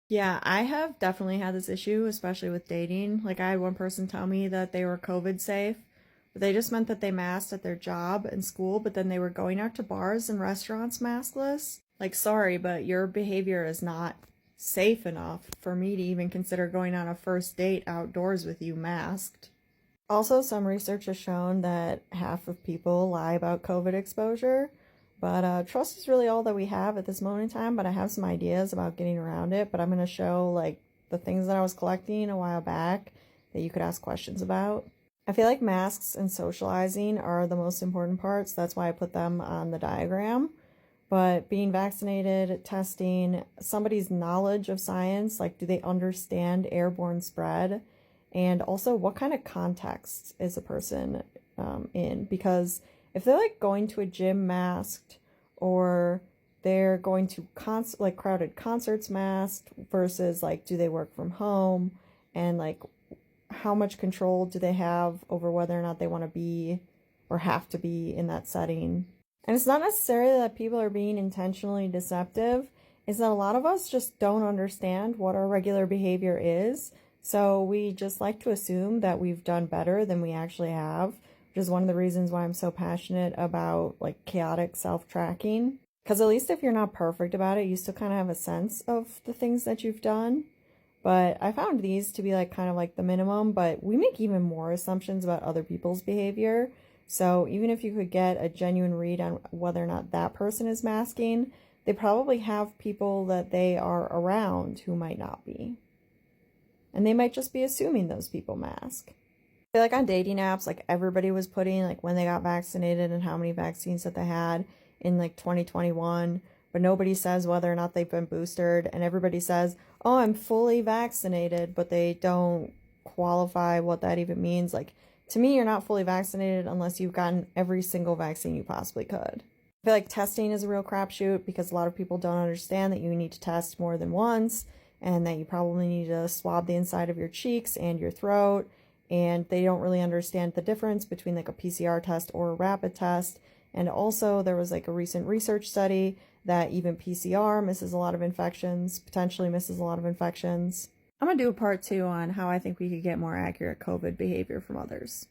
Yeah, I have definitely had this issue, especially with dating. Like, I had one person tell me that they were COVID safe, but they just meant that they masked at their job and school, but then they were going out to bars and restaurants maskless. Like, sorry, but your behavior is not safe enough for me to even consider going on a first date outdoors with you masked. Also, some research has shown that half of people lie about COVID exposure, but trust is really all that we have at this moment in time. But I have some ideas about getting around it, but I'm going to show like the things that I was collecting a while back that you could ask questions about. I feel like masks and socializing are the most important parts. That's why I put them on the diagram. But being vaccinated, testing, somebody's knowledge of science, like do they understand airborne spread? And also, what kind of context is a person in? Because if they're like going to a gym masked, or they're going to like crowded concerts masked, versus like do they work from home, and like how much control do they have over whether or not they want to be or have to be in that setting? And it's not necessarily that people are being intentionally deceptive, it's that a lot of us just don't understand what our regular behavior is. So we just like to assume that we've done better than we actually have, which is one of the reasons why I'm so passionate about like chaotic self-tracking. Because at least if you're not perfect about it, you still kind of have a sense of the things that you've done. But I found these to be like kind of like the minimum, but we make even more assumptions about other people's behavior. So even if you could get a genuine read on whether or not that person is masking, they probably have people that they are around who might not be. And they might just be assuming those people mask. I feel like on dating apps, like everybody was putting like when they got vaccinated and how many vaccines that they had in like 2021, but nobody says whether or not they've been boosted, and everybody says, oh, I'm fully vaccinated, but they don't qualify what that even means. Like, to me, you're not fully vaccinated unless you've gotten every single vaccine you possibly could. I feel like testing is a real crapshoot because a lot of people don't understand that you need to test more than once, and that you probably need to swab the inside of your cheeks and your throat, and they don't really understand the difference between like a PCR test or a rapid test. And also there was like a recent research study that even PCR misses a lot of infections, potentially misses a lot of infections. I'm gonna do a part 2 on how I think we could get more accurate COVID behavior from others.